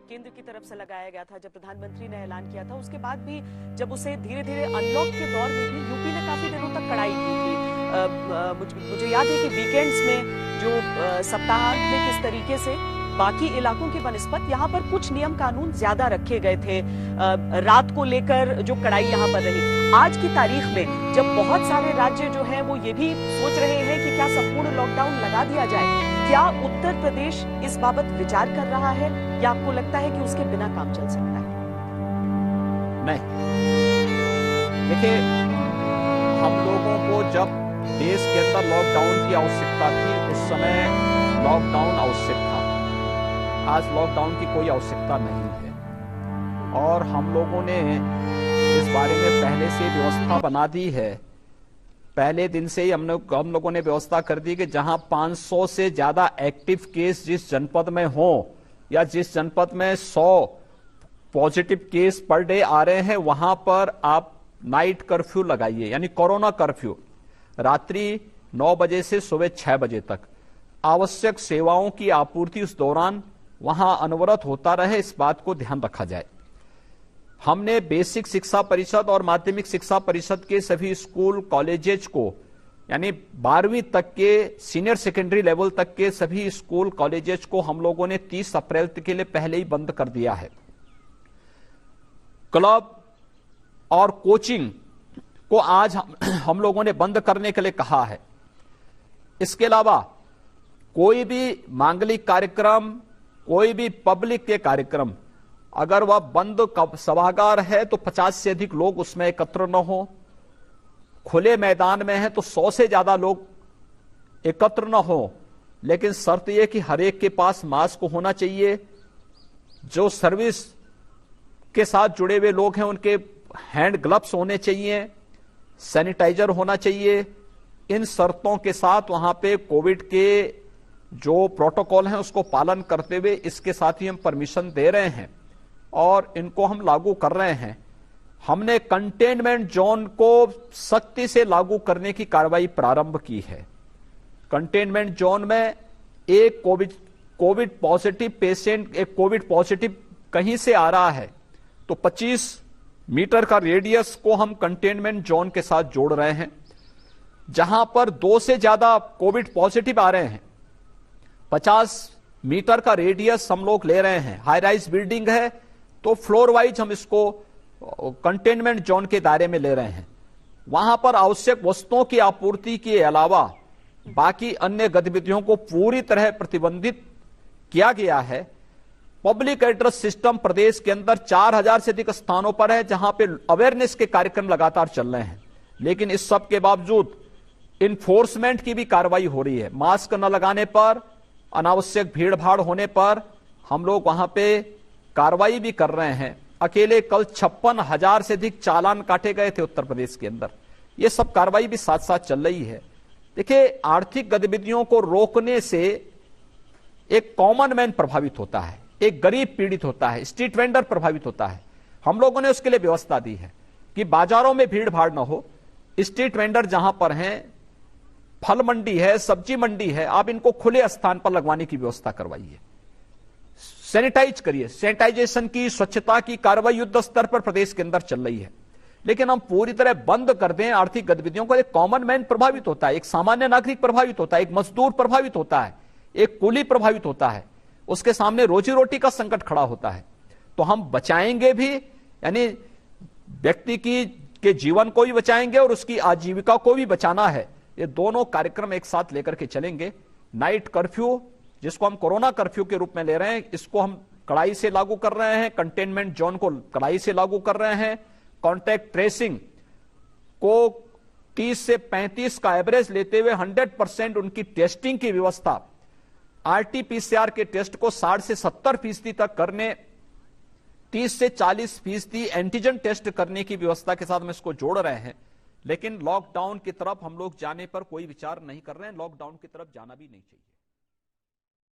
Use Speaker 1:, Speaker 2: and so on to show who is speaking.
Speaker 1: केंद्र की तरफ से लगाया गया था, जब प्रधानमंत्री ने ऐलान किया था, उसके बाद भी जब उसे धीरे धीरे अनलॉक के दौर में भी यूपी ने काफी दिनों तक कड़ाई की थी। मुझे याद है कि वीकेंड्स में जो सप्ताहांत में किस तरीके से बाकी इलाकों की बनिस्बत यहाँ पर कुछ नियम कानून ज्यादा रखे गए थे, रात को लेकर जो कड़ाई यहाँ पर रही। आज की तारीख में जब बहुत सारे राज्य जो हैं वो ये भी सोच रहे हैं कि क्या संपूर्ण लॉकडाउन लगा दिया जाए, क्या उत्तर प्रदेश इस बाबत विचार कर रहा है या आपको लगता है कि उसके बिना काम चल सकता है?
Speaker 2: नहीं, देखिए, हम लोगों को जब देश के अंदर लॉकडाउन की आवश्यकता थी उस समय लॉकडाउन आवश्यक था। आज लॉकडाउन की कोई आवश्यकता नहीं है और हम लोगों ने इस बारे में पहले से व्यवस्था बना दी है। पहले दिन से ही हम लोगों ने व्यवस्था कर दी कि जहां 500 से ज्यादा एक्टिव केस जिस जनपद में हो या जिस जनपद में 100 पॉजिटिव केस पर डे आ रहे हैं, वहां पर आप नाइट कर्फ्यू लगाइए, यानी कोरोना कर्फ्यू। रात्रि 9 बजे से सुबह 6 बजे तक आवश्यक सेवाओं की आपूर्ति उस दौरान वहां अनवरत होता रहे, इस बात को ध्यान रखा जाए। हमने बेसिक शिक्षा परिषद और माध्यमिक शिक्षा परिषद के सभी स्कूल कॉलेजेस को, यानी 12वीं तक के सीनियर सेकेंडरी लेवल तक के सभी स्कूल कॉलेजेस को हम लोगों ने 30 अप्रैल के लिए पहले ही बंद कर दिया है। क्लब और कोचिंग को आज हम लोगों ने बंद करने के लिए कहा है। इसके अलावा कोई भी मांगलिक कार्यक्रम, कोई भी पब्लिक के कार्यक्रम, अगर वह बंद सभागार है तो 50 से अधिक लोग उसमें एकत्र न हो। खुले मैदान में है तो 100 से ज्यादा लोग एकत्र न हो, लेकिन शर्त यह कि हर एक के पास मास्क होना चाहिए। जो सर्विस के साथ जुड़े हुए लोग हैं उनके हैंड ग्लव्स होने चाहिए, सैनिटाइजर होना चाहिए। इन शर्तों के साथ वहां पे कोविड के जो प्रोटोकॉल हैं उसको पालन करते हुए इसके साथ ही हम परमिशन दे रहे हैं और इनको हम लागू कर रहे हैं। हमने कंटेनमेंट जोन को सख्ती से लागू करने की कार्रवाई प्रारंभ की है। कंटेनमेंट जोन में एक कोविड पॉजिटिव पेशेंट, एक कोविड पॉजिटिव कहीं से आ रहा है तो 25 मीटर का रेडियस को हम कंटेनमेंट जोन के साथ जोड़ रहे हैं। जहां पर 2 से ज्यादा कोविड पॉजिटिव आ रहे हैं, 50 मीटर का रेडियस हम लोग ले रहे हैं। हाई राइज बिल्डिंग है तो फ्लोर वाइज हम इसको कंटेनमेंट जोन के दायरे में ले रहे हैं। वहां पर आवश्यक वस्तुओं की आपूर्ति के अलावा बाकी अन्य गतिविधियों को पूरी तरह प्रतिबंधित किया गया है। पब्लिक एड्रेस सिस्टम प्रदेश के अंदर 4000 से अधिक स्थानों पर है जहां पे अवेयरनेस के कार्यक्रम लगातार चल रहे हैं, लेकिन इस सब के बावजूद इन्फोर्समेंट की भी कार्रवाई हो रही है। मास्क न लगाने पर, अनावश्यक भीड़ भाड़ होने पर हम लोग वहां पे कार्रवाई भी कर रहे हैं। अकेले कल 56,000 से अधिक चालान काटे गए थे उत्तर प्रदेश के अंदर। ये सब कार्रवाई भी साथ साथ चल रही है। देखिए, आर्थिक गतिविधियों को रोकने से एक कॉमन मैन प्रभावित होता है, एक गरीब पीड़ित होता है, स्ट्रीट वेंडर प्रभावित होता है। हम लोगों ने उसके लिए व्यवस्था दी है कि बाजारों में भीड़ भाड़ न हो। स्ट्रीट वेंडर जहां पर हैं, फल मंडी है, सब्जी मंडी है, आप इनको खुले स्थान पर लगवाने की व्यवस्था करवाइए। सैनिटाइज करिए। सैनिटाइजेशन की, स्वच्छता की कार्रवाई युद्ध स्तर पर प्रदेश के अंदर चल रही है। लेकिन हम पूरी तरह बंद कर दें आर्थिक गतिविधियों को, एक कॉमन मैन प्रभावित होता है, एक सामान्य नागरिक प्रभावित होता है, एक मजदूर प्रभावित होता है, एक कुली प्रभावित होता है, उसके सामने रोजी रोटी का संकट खड़ा होता है। तो हम बचाएंगे भी, यानी व्यक्ति के जीवन को भी बचाएंगे और उसकी आजीविका को भी बचाना है। ये दोनों कार्यक्रम एक साथ लेकर के चलेंगे। नाइट कर्फ्यू, जिसको हम कोरोना कर्फ्यू के रूप में ले रहे हैं, इसको हम कड़ाई से लागू कर रहे हैं। कंटेनमेंट जोन को कड़ाई से लागू कर रहे हैं। कॉन्टैक्ट ट्रेसिंग को 30 से 35 का एवरेज लेते हुए 100% उनकी टेस्टिंग की व्यवस्था, आरटीपीसीआर के टेस्ट को 60 से 70% तक करने, 30 से 40% एंटीजन टेस्ट करने की व्यवस्था के साथ हम इसको जोड़ रहे हैं। लेकिन लॉकडाउन की तरफ हम लोग जाने पर कोई विचार नहीं कर रहे हैं। लॉकडाउन की तरफ जाना भी नहीं चाहिए।